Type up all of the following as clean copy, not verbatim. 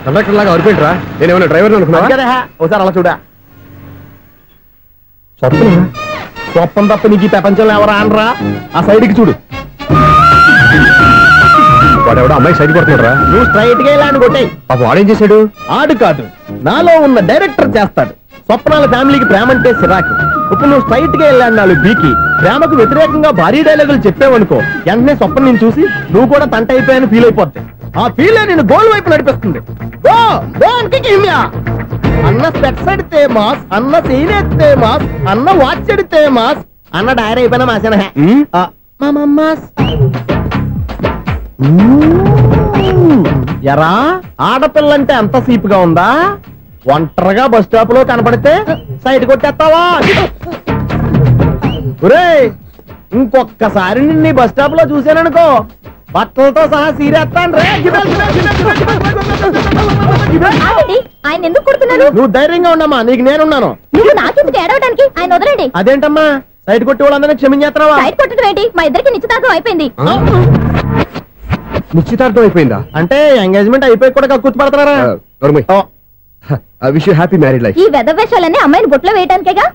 Conductor లాగా అరిపోయింట్రా. నేనేమన్నా driver అనుకున్నా కదా. ఒకసారి అలా చూడా. స్వప్నం తప్ప నీకు ఈ ప్రపంచంలో ఎవరా అనరా? ఆ సైడ్కి చూడు. వాడెవడో అమ్మాయి సైడ్ కొడుతున్నాడు. నువ్వు స్ట్రైట్ గా ఇలా కొట్టాయి. వాడేం చేశాడు? ఆడు కాదు, నాలో ఉన్న డైరెక్టర్ చేస్తాడు. స్వప్నాల ఫ్యామిలీకి ప్రేమ అంటే సిరాకు. ఇప్పుడు నువ్వు స్ట్రైట్ గా వెళ్ళాడు నాలుగు బీకి ప్రేమకు వ్యతిరేకంగా భారీ డైలాగులు చెప్పావనుకో, వెంటనే స్వప్నం నేను చూసి నువ్వు కూడా తంట అయిపోయాను ఫీల్ అయిపోద్ది. ఆ ఫీల్ నేను గోల్ వైపు నడిపిస్తుంది. అన్న స్పెట్స్ అడితే మాస్, అన్న సీన్ ఎత్తే మాస్, అన్న వాచ్ ఎడితే మాస్, అన్న డైరీ అయిపోయినా మాసేనా ఎరా? ఆడపిల్లంటే అంత సీప్ గా ఉందా? ఒంటరిగా బస్ స్టాప్ లో కనపడితే సైడ్ కొట్టేస్తావా? ఇంకొక్కసారి నిన్ను బస్ స్టాప్ లో చూసాననుకో, బట్టలతో సహా సీరేస్తాను రే. ఆయన ఎందుకు కొడుతున్నారు? నువ్వు ధైర్యంగా ఉండమ్మా, నీకు నేనున్నాను. నాకెందుకు ఏడవడానికి? ఆయన వదలండి. అదేంటమ్మా సైడ్ కొట్టి వాళ్ళందరినీ క్షమించేస్తున్నావా? సైడ్ కొట్టడం ఏంటి? మా ఇద్దరికి నిశ్చితార్థం అయిపోయింది. నిశ్చితార్థం అయిపోయిందా? అంటే ఎంగేజ్మెంట్ అయిపోయి కూడా కక్కుర్తి పడుతున్నారా? Wish you happy married life. ఈ వెధవేషాలన్నీ అమ్మాయిని బుట్లో వేయడానికేగా.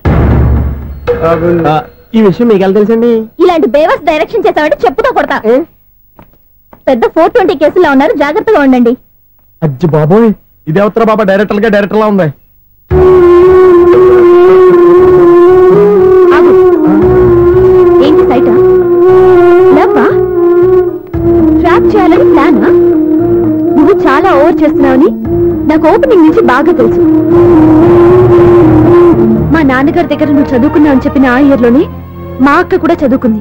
ఈ విషయం మీకు ఎలా తెలుసండి? ఇలాంటి బేవస్ డైరెక్షన్ చేసావంటే చెప్పుతో కొడతా. పెద్ద 420 కేసుల్లో ఉన్నారు, జాగ్రత్తగా ఉండండి. అజ్జి బాబోయ్, ఇది అవతర బాబా డైరెక్టర్ గా డైరెక్టర్ లా ఉంది. ఏంటి సైటా? లవ్వా? ట్రాప్ చేయాలని ప్లానా? నువ్వు చాలా ఓవర్ చేస్తున్నావని నాకు ఓపెనింగ్ నుంచి బాగా తెలుసు. మా నాన్నగారి దగ్గర నువ్వు చదువుకున్నావు అని చెప్పిన ఆ ఇయర్ లోనే మా అక్క కూడా చదువుకుంది.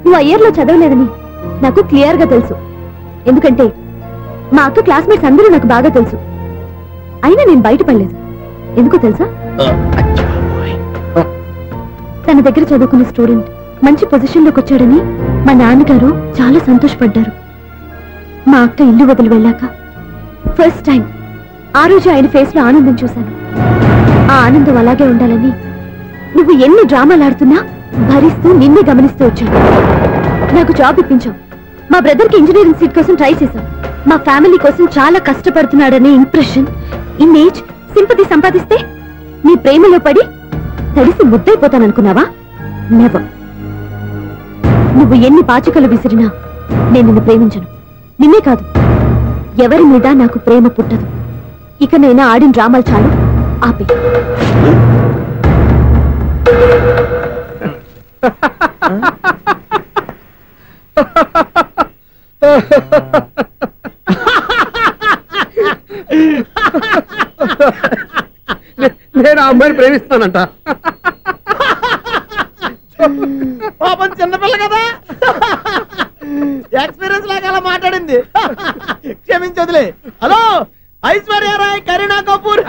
నువ్వు ఆ ఇయర్ లో చదవలేదని నాకు క్లియర్ గా తెలుసు. ఎందుకంటే మా అక్క క్లాస్మేట్స్ అందరూ నాకు బాగా తెలుసు. అయినా నేను బయటపడలేదు. ఎందుకో తెలుసా? తన దగ్గర చదువుకున్న స్టూడెంట్ మంచి పొజిషన్ లోకి వచ్చాడని మా నాన్నగారు చాలా సంతోషపడ్డారు. మా అక్క ఇల్లు వదిలి వెళ్ళాక ఫస్ట్ టైం ఆ రోజు ఆయన ఫేస్ లో ఆనందం చూశాను. ఆ ఆనందం అలాగే ఉండాలని నువ్వు ఎన్ని డ్రామాలు ఆడుతున్నా భరిస్తూ నిన్నే గమనిస్తూ వచ్చాను. నాకు జాబ్ ఇప్పించావు. మా బ్రదర్ కి ఇంజనీరింగ్ సీట్ కోసం ట్రై చేశాం. మా ఫ్యామిలీ కోసం చాలా కష్టపడుతున్నాడనే ఇంప్రెషన్, ఇమేజ్, సింపతి సంపాదిస్తే నీ ప్రేమలో పడి తడిసి ముద్దైపోతాననుకున్నావా? నెవర్. నువ్వు ఎన్ని పాచికలు విసిరినా నేను నిన్ను ప్రేమించను. నిన్నే కాదు, ఎవరి మీద నాకు ప్రేమ పుట్టదు. ఇక నేను ఆడిన డ్రామాలు చాలు, ఆపే. నేను ఆ అమ్మాయిని ప్రేమిస్తానంట. పాపం చిన్నపిల్ల కదా, ఎక్స్పీరియన్స్ లాగా అలా మాట్లాడింది. క్షమించదులే. హలో ఐశ్వర్య రాయ్, కరీనా కపూర్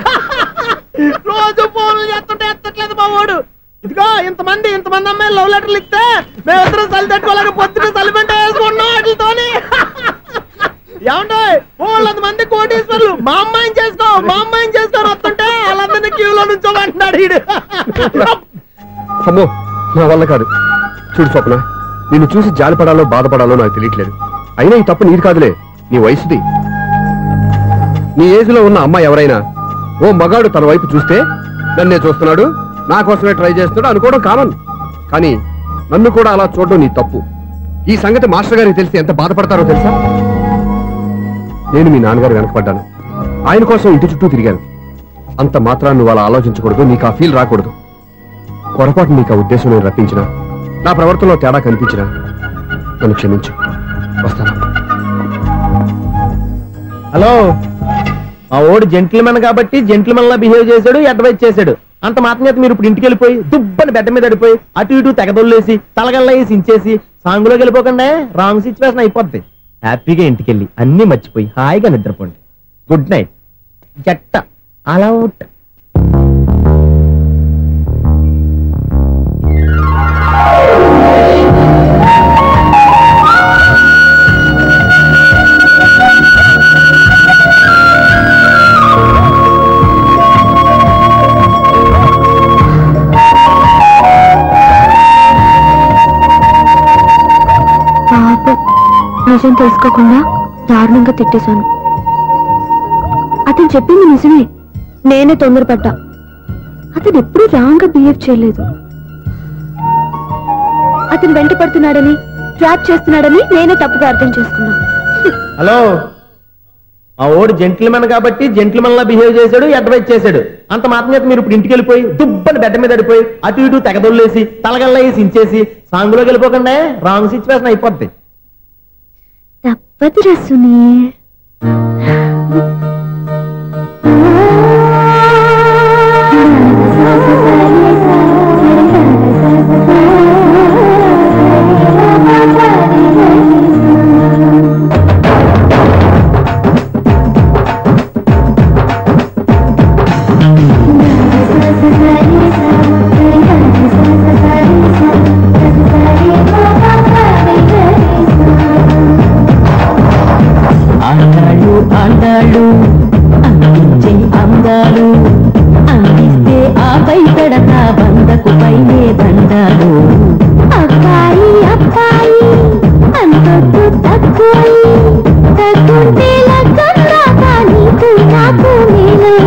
రోజు ఫోన్లు చేస్తుంటే ఎత్తట్లేదు మా వాడు. ఇదిగో ఇంతమంది అమ్మాయిలు లవ్ లెటర్లు ఇస్తే మేమిద్దరం చలి తట్టుకోలేక పొద్దున చలిపెంట వేసుకున్నాం వాటితోని. ఏమంటే వాళ్ళంతమంది కోటీశ్వర్లు మా అమ్మాయిని చేసుకొని వస్తుంటే వాళ్ళందరినీ క్యూలో నుంచోమంటున్నాడు వీడు. అమ్మో, నా వల్ల కాదు. చూడు స్వప్న, నిన్ను చూసి జాలిపడాలో బాధపడాలో నాకు తెలియట్లేదు. అయినా ఈ తప్పు నీది కాదులే, నీ వయసుది. నీ ఏజ్ లో ఉన్న అమ్మాయి ఎవరైనా ఓ మగాడు తన వైపు చూస్తే నన్నే చూస్తున్నాడు, నా కోసమే ట్రై చేస్తున్నాడు అనుకోవడం కామన్. కానీ నన్ను కూడా అలా చూడడం నీ తప్పు. ఈ సంగతి మాస్టర్ గారికి తెలిసి ఎంత బాధపడతారో తెలుసా? నేను మీ నాన్నగారు వెనకపడ్డాను, ఆయన కోసం ఇంటి చుట్టూ తిరిగాను. అంత మాత్రాన్ని నువ్వు అలా ఆలోచించకూడదు, నీకు ఆ ఫీల్ రాకూడదు. పొరపాటు నీకు ఆ ఉద్దేశం నేను రప్పించిన, నా ప్రవర్తనలో తేడా కనిపించినా నన్ను క్షమించు. వస్తాను. హలో, మా ఓడు జెంటిల్మెన్ కాబట్టి జెంటిల్మెన్ లా బిహేవ్ చేశాడు, అడ్వైజ్ చేశాడు. అంత మాత్రం చేత మీరు ఇప్పుడు ఇంటికి వెళ్ళిపోయి దుబ్బని బెడ్డ మీద పడిపోయి అటు ఇటు తెగదొల్లేసి తలగల్లా వేసి ఇంచేసి సాంగులోకి వెళ్ళిపోకుండా రాంగ్ సిచ్యువేషన్ అయిపోద్ది. హ్యాపీగా ఇంటికి వెళ్ళి అన్ని మర్చిపోయి హాయిగా నిద్రపోండి. Good night. జట్ట అలా అవుట్. నిజం తెలుసుకోకుండా దారుణంగా తిట్టేశాను. అతను చెప్పింది నిజమే, నేనే తొందరపడ్డా. అతను ఎప్పుడూ రాంగ్ గా బిహేవ్ చేయలేదు. అతను వెంట పడుతున్నాడని, ట్రాప్ చేస్తున్నాడని నేనే తప్పుగా అర్థం చేసుకున్నా. హలో, మా ఓడు జెంటిల్మెన్ కాబట్టి జెంటిల్మెన్ లా బిహేవ్ చేశాడు, అడ్వైజ్ చేశాడు. అంత మాత్రం చేత మీరు ఇప్పుడు ఇంటికి వెళ్ళిపోయి దుబ్బని బెడ్ మీద పడిపోయి అటు ఇటు తెగదొల్లేసి తలగల్లా వేసి ఇంచేసి సాంగులోకి వెళ్ళిపోకుండా రాంగ్ సిచ్యువేషన్ అయిపోద్ది. తప్పదు రసుని. అందాలు అందించే అందాలు అందిస్తే ఆపై పెడతా బందకు పైనే దండాలు. అబ్బాయి అబ్బాయి అంతకు తక్కువై తగ్గుంటే లగ్గందాకా నీకు నాకు నేనై.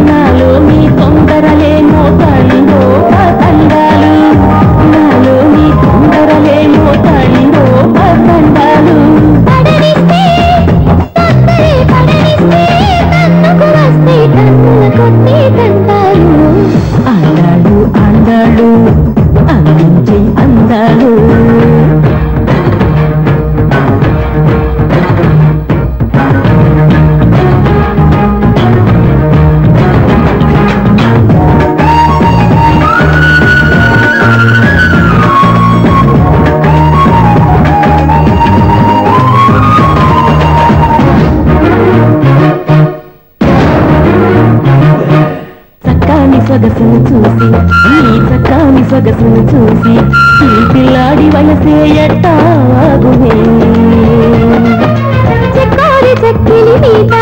నాలో నీ తొందరలేమో తండో తండాలు, నాలో నీ తొందరలేమో తండో తండాలు. అందాలు అందాలు అందించే అందాలు. సొగసును చూసి నీ చక్కాని సొగసును చూసి ఈ పిల్లాడి వయసే ఎట్టాగునే. చెక్కారి చెక్కిలి మీద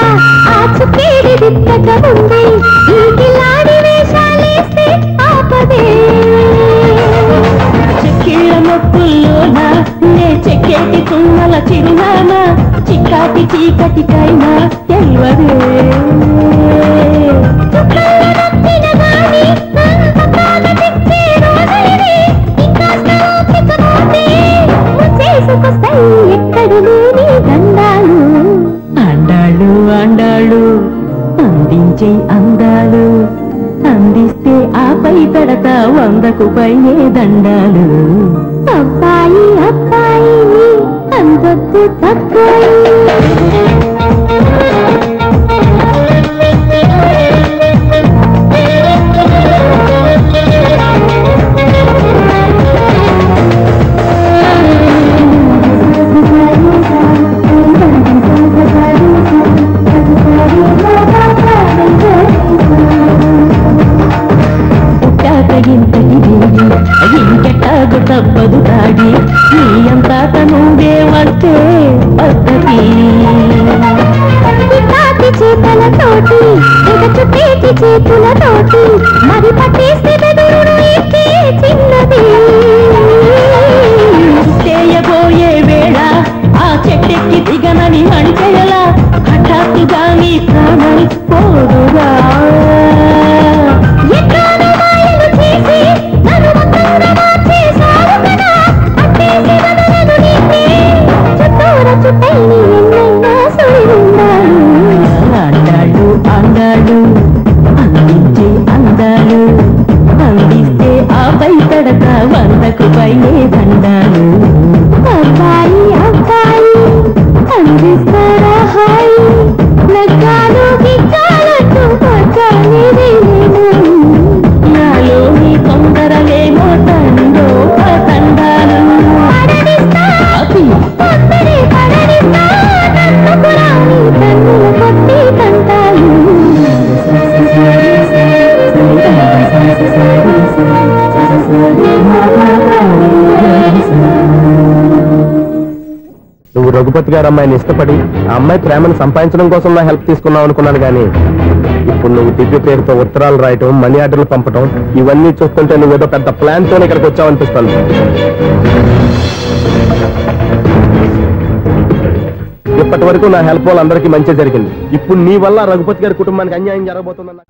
ఆ చుక్కేది దిక్కగా ఉంది, ఈ పిల్లాడి వేషాలేస్తే ఆపదే. చెక్కిళ్ళ మొక్కుల్లోన నే చెక్కేటి తుమ్మల చిరునామా చిక్కాటి చీకటికైనా తెల్వదే. అందాలు అందాలు అందించే అందాలు అందిస్తే ఆపై పెడతా 100కు పైనే దండాలు. అబ్బాయి అబ్బాయి అందొద్దు తక్కువ. ఇంకెట్టాగు తప్పదు దాడి, నీ అంతా తనువే వస్తే పద్ధతి. చేతలతోటి చుట్టేటి చేతులతోటి మరి పట్టేస్తే బెదురును ఎక్కే చిన్నది. చేయబోయే వేళ ఆ చెట్టెక్కి దిగనని అడిచేయలా హఠాత్తుగా నీ ప్రాణం పోదుగా. అందాలు అందాలు అందించే అందాలు అందిస్తే ఆపై పెడతా 100కు పైనే దండాలు. అబ్బాయి అబ్బాయి అందిస్తారా హాయి నగ్గాలు గిగ్గాలంటూ పచ్చాలి. నాలో నీ తొందరలేమో తండో తండాలు. నువ్వు రఘుపతి గారు అమ్మాయిని ఇష్టపడి ఆ అమ్మాయి ప్రేమను సంపాదించడం కోసం నా హెల్ప్ తీసుకున్నావు అనుకున్నాను, కానీ ఇప్పుడు నువ్వు దివ్య పేరుతో ఉత్తరాలు రాయటం, మనీ ఆర్డర్లు పంపటం ఇవన్నీ చూస్తుంటే నువ్వేదో పెద్ద ప్లాన్ తో ఇక్కడికి వచ్చావనిపిస్తాను. ఇప్పటి వరకు నా హెల్ప్ వాళ్ళందరికీ మంచి జరిగింది. ఇప్పుడు నీ వల్ల రఘుపతి గారి కుటుంబానికి అన్యాయం జరగబోతుందన్న